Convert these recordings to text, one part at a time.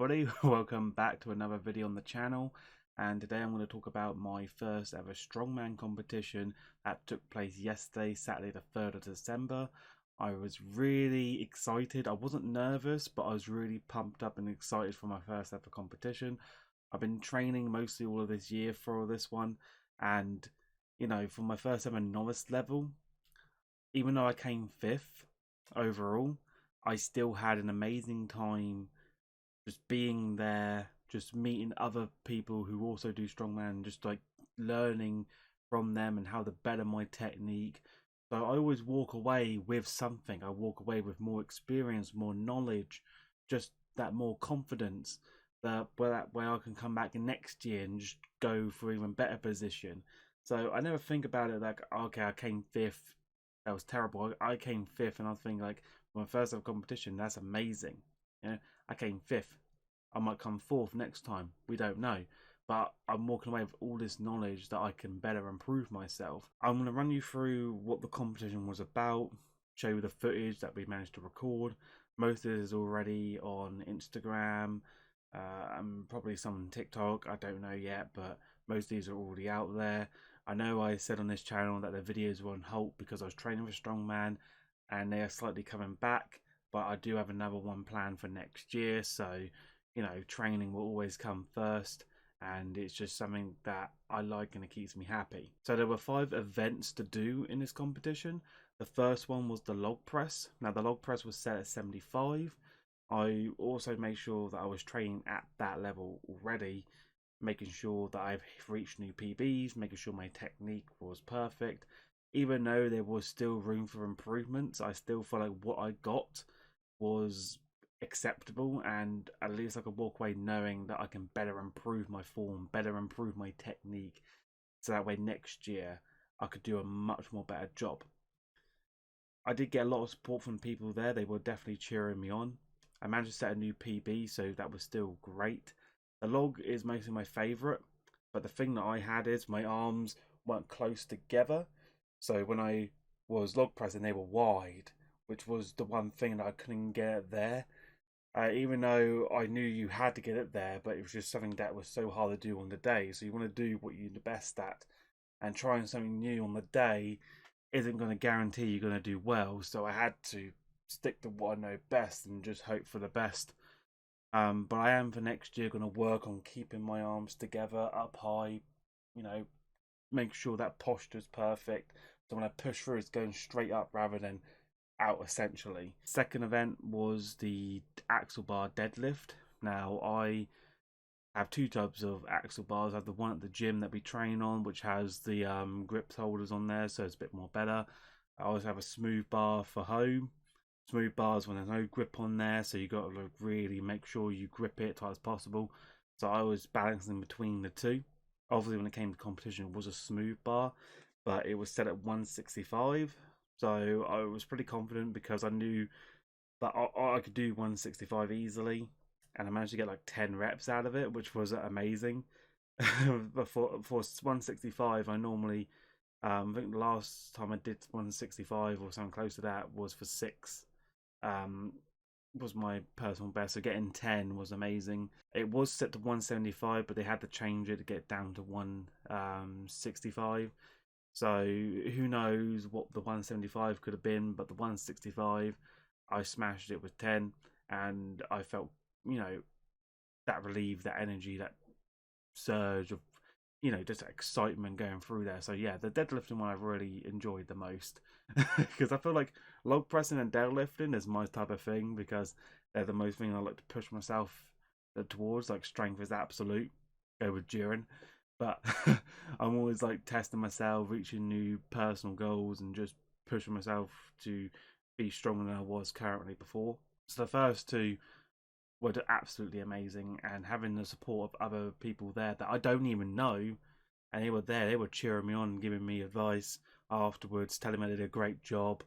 everybody, welcome back to another video on the channel, and today I'm going to talk about my first ever strongman competition that took place yesterday, Saturday the 3rd of December. I was really excited. I wasn't nervous, but I was really pumped up and excited for my first ever competition. I've been training mostly all of this year for this one, and you know, for my first ever novice level, even though I came 5th overall, I still had an amazing time just being there, just meeting other people who also do strongman, just like learning from them and how to better my technique. So I always walk away with something. I walk away with more experience, more knowledge, just that more confidence, that way I can come back next year and just go for even better position. So I never think about it like, okay, I came 5th, that was terrible. I came 5th, and I was thinking like, for my first ever competition, that's amazing. You know, I came 5th. I might come 4th next time. We don't know. But I'm walking away with all this knowledge that I can better improve myself. I'm going to run you through what the competition was about, show you the footage that we managed to record. Most of it is already on Instagram, and probably some on TikTok. I don't know yet, but most of these are already out there. I know I said on this channel that the videos were on halt because I was training with Strongman, and they are slightly coming back, but I do have another one planned for next year. So you know, training will always come first, and it's just something that I like and it keeps me happy. So there were 5 events to do in this competition. The first one was the log press. Now the log press was set at 75. I also made sure that I was training at that level already, making sure that I've reached new PBs, making sure my technique was perfect. Even though there was still room for improvements, I still feel like what I got was acceptable, and at least I could walk away knowing that I can better improve my form, better improve my technique, so that way next year I could do a much more better job. I did get a lot of support from people there. They were definitely cheering me on. I managed to set a new PB, so that was still great. The log is mostly my favourite, but the thing that I had is my arms weren't close together, so when I was log pressing they were wide, which was the one thing that I couldn't get there. Even though I knew you had to get it there, but it was just something that was so hard to do on the day. So you want to do what you're the best at, and trying something new on the day isn't going to guarantee you're going to do well. So I had to stick to what I know best and just hope for the best. But I am for next year going to work on keeping my arms together up high, you know, make sure that posture's perfect. So when I push through, it's going straight up rather than out essentially. Second event was the axle bar deadlift. Now I have 2 types of axle bars. I have the one at the gym that we train on, which has the grip holders on there, so it's a bit more better. I also have a smooth bar for home. Smooth bars when there's no grip on there, so you got to really make sure you grip it as tight as possible. So I was balancing between the two. Obviously when it came to competition it was a smooth bar, but it was set at 165. So I was pretty confident because I knew that I could do 165 easily, and I managed to get like 10 reps out of it, which was amazing. But for 165, I normally, I think the last time I did 165 or something close to that was for 6. Was my personal best, so getting 10 was amazing. It was set to 175, but they had to change it to get down to 165. So who knows what the 175 could have been, but the 165, I smashed it with 10, and I felt, you know, that relief, that energy, that surge of, you know, just excitement going through there. So yeah, the deadlifting one I've really enjoyed the most because I feel like log pressing and deadlifting is my type of thing, because they're the most thing I like to push myself towards. Like strength is absolute, go with during. But I'm always like testing myself, reaching new personal goals, and just pushing myself to be stronger than I was currently before. So the first 2 were absolutely amazing, and having the support of other people there that I don't even know, and they were there, they were cheering me on, giving me advice afterwards, telling me I did a great job.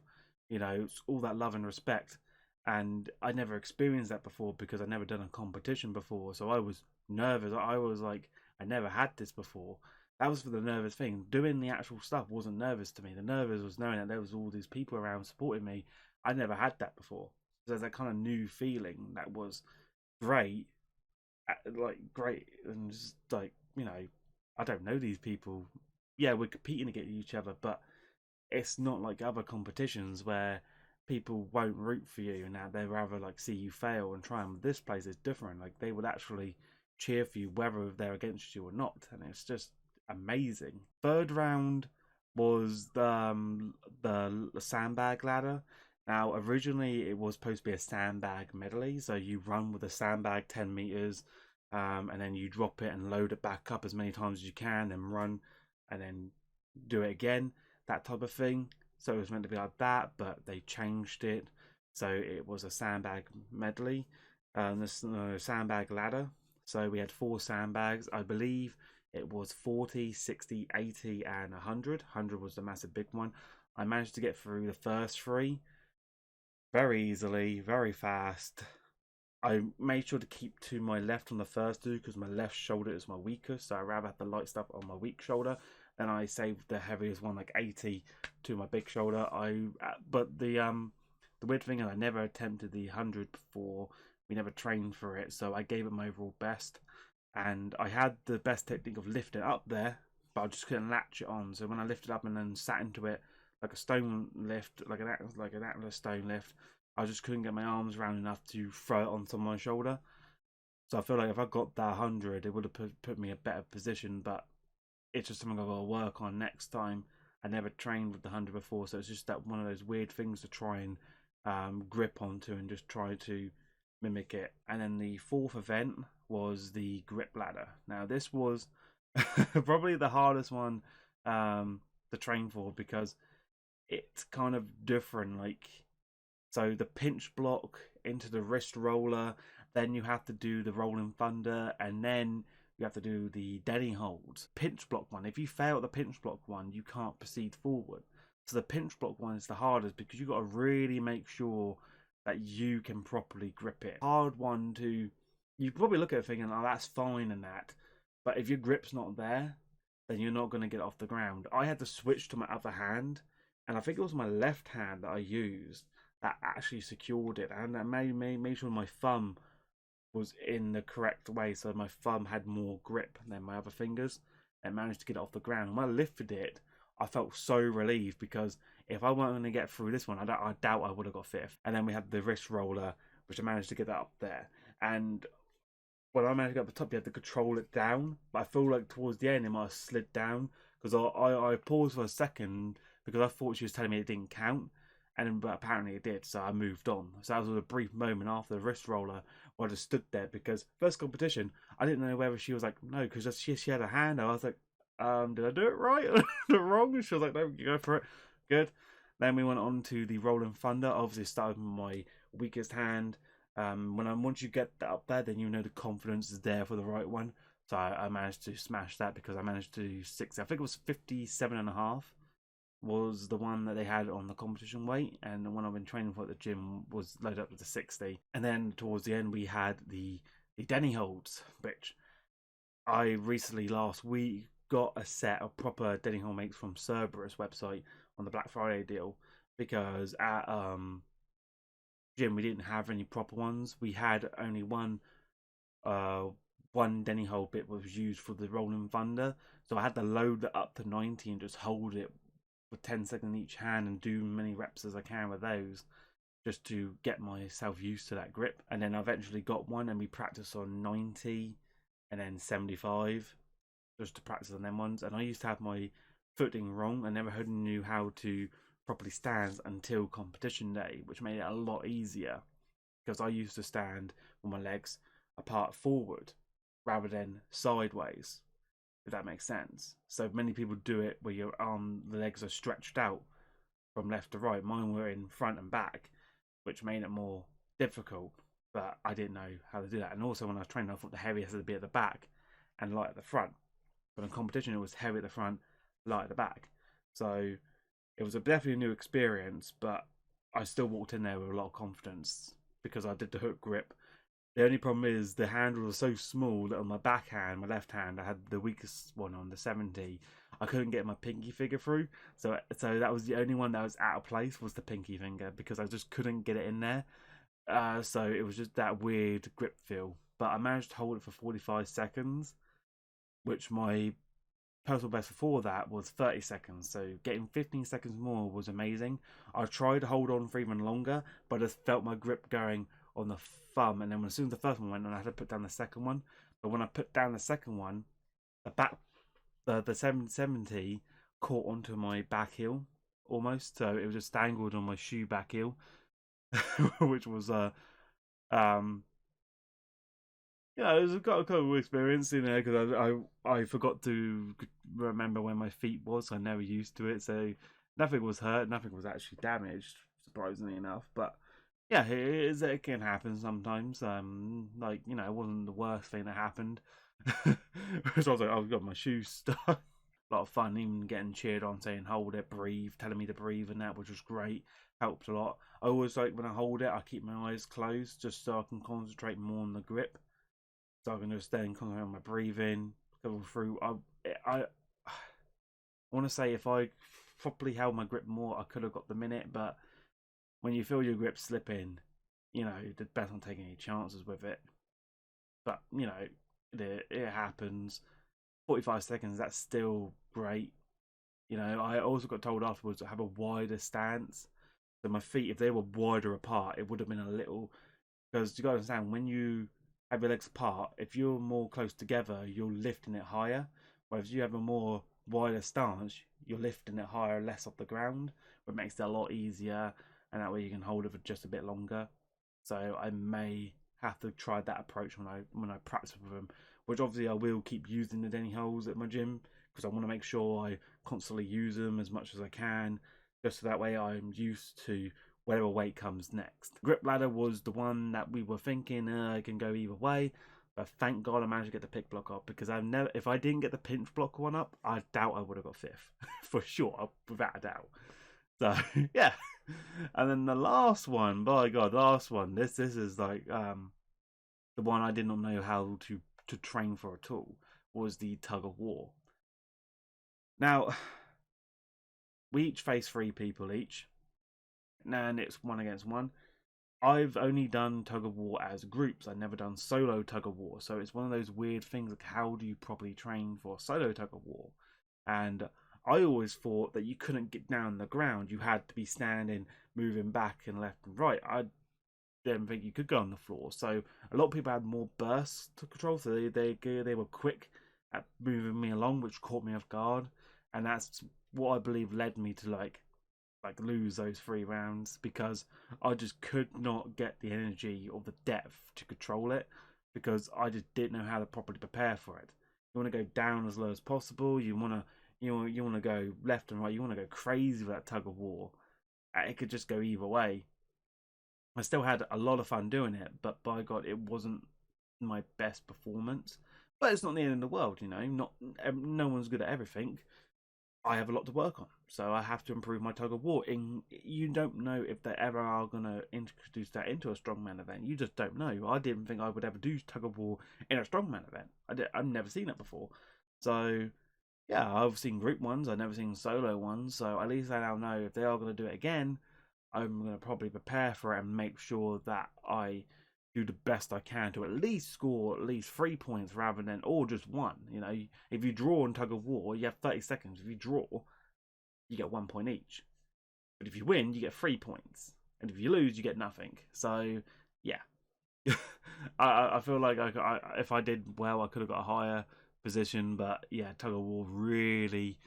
You know, it's all that love and respect. And I never experienced that before because I'd never done a competition before, so I was nervous. I was like, I never had this before. That was for the nervous thing. Doing the actual stuff wasn't nervous to me. The nervous was knowing that there was all these people around supporting me. I never had that before. So there's that kind of new feeling that was great, like great, and just like, you know, I don't know these people. Yeah, we're competing against each other, but it's not like other competitions where people won't root for you and they'd rather like see you fail and try. And this place is different. Like they would actually cheer for you whether they're against you or not, and it's just amazing. Third round was the sandbag ladder. Now originally it was supposed to be a sandbag medley, so you run with a sandbag 10 meters, and then you drop it and load it back up as many times as you can, then run, and then do it again, that type of thing. So it was meant to be like that, but they changed it, so it was a sandbag medley, this sandbag ladder. So we had 4 sandbags, I believe. It was 40, 60, 80, and 100. 100 was the massive big one. I managed to get through the first 3 very easily, very fast. I made sure to keep to my left on the first 2 because my left shoulder is my weakest, so I rather have the light stuff on my weak shoulder. Then I saved the heaviest one, like 80, to my big shoulder. But the weird thing is I never attempted the 100 before. We never trained for it, so I gave it my overall best. And I had the best technique of lifting it up there, but I just couldn't latch it on. So when I lifted up and then sat into it like a stone lift, like an Atlas stone lift, I just couldn't get my arms around enough to throw it onto my shoulder. So I feel like if I got that 100, it would have put me in a better position, but it's just something I've got to work on next time. I never trained with the 100 before, so it's just that one of those weird things to try and grip onto and just try to mimic it. And then the 4th event was the grip ladder. Now this was probably the hardest one to train for because it's kind of different. Like, so the pinch block into the wrist roller, then you have to do the rolling thunder, and then you have to do the Denny holds. Pinch block one, if you fail the pinch block one, you can't proceed forward. So the pinch block one is the hardest because you've got to really make sure that you can properly grip it. Hard one to, you probably look at it thinking, oh, that's fine and that. But if your grip's not there, then you're not going to get off the ground. I had to switch to my other hand, and I think it was my left hand that I used that actually secured it, and that made sure my thumb was in the correct way, so my thumb had more grip than my other fingers, and managed to get it off the ground. And when I lifted it, I felt so relieved because if I weren't going to get through this one, I doubt I would have got 5th. And then we had the wrist roller, which I managed to get that up there. And when I managed to get up the top, you had to control it down. But I feel like towards the end, it might have slid down because I paused for a second because I thought she was telling me it didn't count. But apparently it did, so I moved on. So that was a brief moment after the wrist roller where I just stood there because first competition, I didn't know whether she was like, no, because she had a hand. I was like, did I do it right or wrong? And she was like, no, you go for it. Good. Then we went on to the Rolling Thunder. Obviously started with my weakest hand. Once you get that up there, then you know the confidence is there for the right one. So I managed to smash that because I managed to do 6. I think it was 57.5. Was the one that they had on the competition weight, and the one I've been training for at the gym was loaded up to the 60. And then towards the end we had the Denny holds, which I recently last week got a set of proper Denny hold makes from Cerberus website on the Black Friday deal, because at gym we didn't have any proper ones. We had only one Denny hold bit was used for the Rolling Thunder, so I had to load it up to 90 and just hold it for 10 seconds in each hand and do many reps as I can with those, just to get myself used to that grip. And then I eventually got one and we practiced on 90 and then 75 just to practice on them ones. And I used to have my footing wrong. I never knew how to properly stand until competition day, which made it a lot easier because I used to stand with my legs apart forward rather than sideways, if that makes sense. So many people do it where your the legs are stretched out from left to right. Mine were in front and back, which made it more difficult, but I didn't know how to do that. And also when I was training, I thought the heavy has to be at the back and light at the front, but in competition it was heavy at the front, light at the back. So it was definitely a new experience, but I still walked in there with a lot of confidence because I did the hook grip. The only problem is the handle was so small that on my backhand, my left hand, I had the weakest one on the 70. I couldn't get my pinky finger through, so that was the only one that was out of place, was the pinky finger, because I just couldn't get it in there. So it was just that weird grip feel. but I managed to hold it for 45 seconds, which my personal best before that was 30 seconds. So getting 15 seconds more was amazing. I tried to hold on for even longer, but I just felt my grip going on the thumb, and then as soon as the first one went, I had to put down the second one. But when I put down the second one, the 770 caught onto my back heel almost, so it was just dangled on my shoe back heel, which was um yeah, it was a cool experience, because I forgot to remember where my feet was. I never used to it, so nothing was hurt, nothing was actually damaged, surprisingly enough. But yeah, it can happen sometimes. Like, it wasn't the worst thing that happened. So I was like, I've got my shoes stuck. A lot of fun, even getting cheered on, saying hold it, breathe, telling me to breathe, and that, which was great, helped a lot. I always like, when I hold it, I keep my eyes closed just so I can concentrate more on the grip, so I can just then concentrate on my breathing, go through. I want to say if I properly held my grip more, I could have got the minute, but when you feel your grip slipping, the best not taking any chances with it. But it happens. 45 seconds, that's still great. I also got told afterwards to have a wider stance. So my feet, if they were wider apart, it would have been a little. Because you got to understand, when you have your legs apart, if you're more close together, you're lifting it higher. Whereas you have a more wider stance, you're lifting it higher, less off the ground, which makes it a lot easier, and that way you can hold it for just a bit longer. So I may have to try that approach when I practice with them, which obviously I will keep using the Denny holes at my gym, because I want to make sure I constantly use them as much as I can, just so that way I'm used to whatever weight comes next. Grip ladder was the one that we were thinking it can go either way, but thank God I managed to get the pick block up, because if I didn't get the pinch block one up, I doubt I would have got fifth for sure, without a doubt. So yeah, and then the last one, by God, last one. This is like the one I did not know how to train for at all, was the tug of war. Now, we each face 3 people each, and it's 1 against 1. I've only done tug of war as groups. I've never done solo tug of war, so it's one of those weird things, like, how do you properly train for solo tug of war? And I always thought that you couldn't get down on the ground. You had to be standing, moving back and left and right. I didn't think you could go on the floor. So a lot of people had more bursts to control, so they were quick at moving me along, which caught me off guard, and that's what I believe led me to like lose those 3 rounds, because I just could not get the energy or the depth to control it, because I just didn't know how to properly prepare for it. You want to go down as low as possible. You want to go left and right. You want to go crazy with that tug of war. It could just go either way. I still had a lot of fun doing it, but by God, it wasn't my best performance. But it's not the end of the world, no one's good at everything. I have a lot to work on, so I have to improve my tug of war. You don't know if they ever are going to introduce that into a strongman event. You just don't know. I didn't think I would ever do tug of war in a strongman event. I've never seen it before. So yeah, I've seen group ones. I've never seen solo ones. So at least I now know if they are going to do it again, I'm going to probably prepare for it and make sure that I do the best I can to at least score at least 3 points rather than all just 1. If you draw in tug of war, you have 30 seconds. If you draw, you get 1 point each. But if you win, you get 3 points. And if you lose, you get nothing. So yeah, I feel like if I did well, I could have got a higher position. But yeah, tug of war really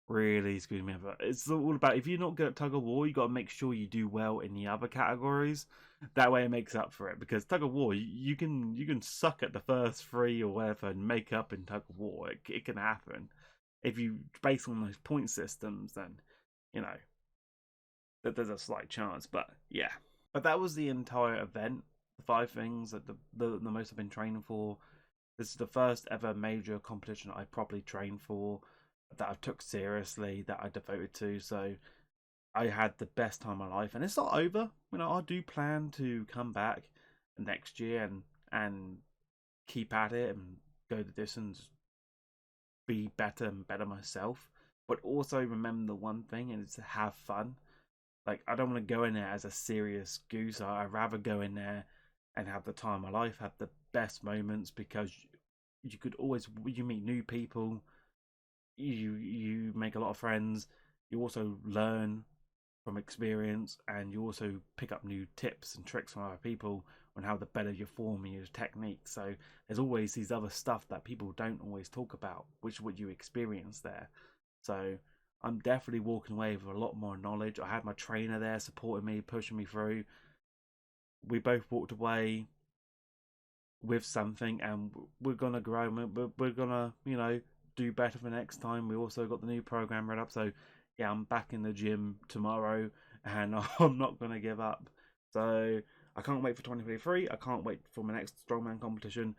screwed me over. It's all about, if you're not good at tug of war, you got to make sure you do well in the other categories. That way it makes up for it, because tug of war, you can suck at the first 3 or whatever and make up in tug of war. It can happen. If you base on those point systems, then that there's a slight chance. But yeah, but that was the entire event. The 5 things that the most I've been training for. This is the first ever major competition I properly trained for, that I took seriously, that I devoted to. So I had the best time of my life, and it's not over. I do plan to come back next year and keep at it and go the distance, be better and better myself. But also remember the one thing, and it's to have fun. Like, I don't want to go in there as a serious goose. I'd rather go in there and have the time of my life, have the best moments, because you could always, you meet new people, you make a lot of friends, you also learn from experience, and you also pick up new tips and tricks from other people on how to better your form and your technique. So there's always these other stuff that people don't always talk about, which is what you experience there. So I'm definitely walking away with a lot more knowledge. I had my trainer there supporting me, pushing me through. We both walked away with something, and we're gonna grow. We're gonna, do better for next time. We also got the new program read up, so yeah, I'm back in the gym tomorrow, and I'm not gonna give up. So I can't wait for 2023. I can't wait for my next strongman competition,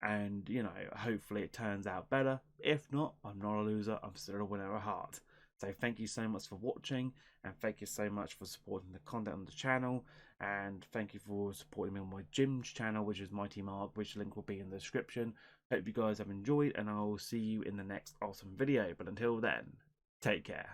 and hopefully it turns out better. If not, I'm not a loser. I'm still a winner at heart. So thank you so much for watching, and thank you so much for supporting the content on the channel, and thank you for supporting me on my gym's channel, which is Mighty Mark, which link will be in the description. Hope you guys have enjoyed, and I will see you in the next awesome video. But until then, take care.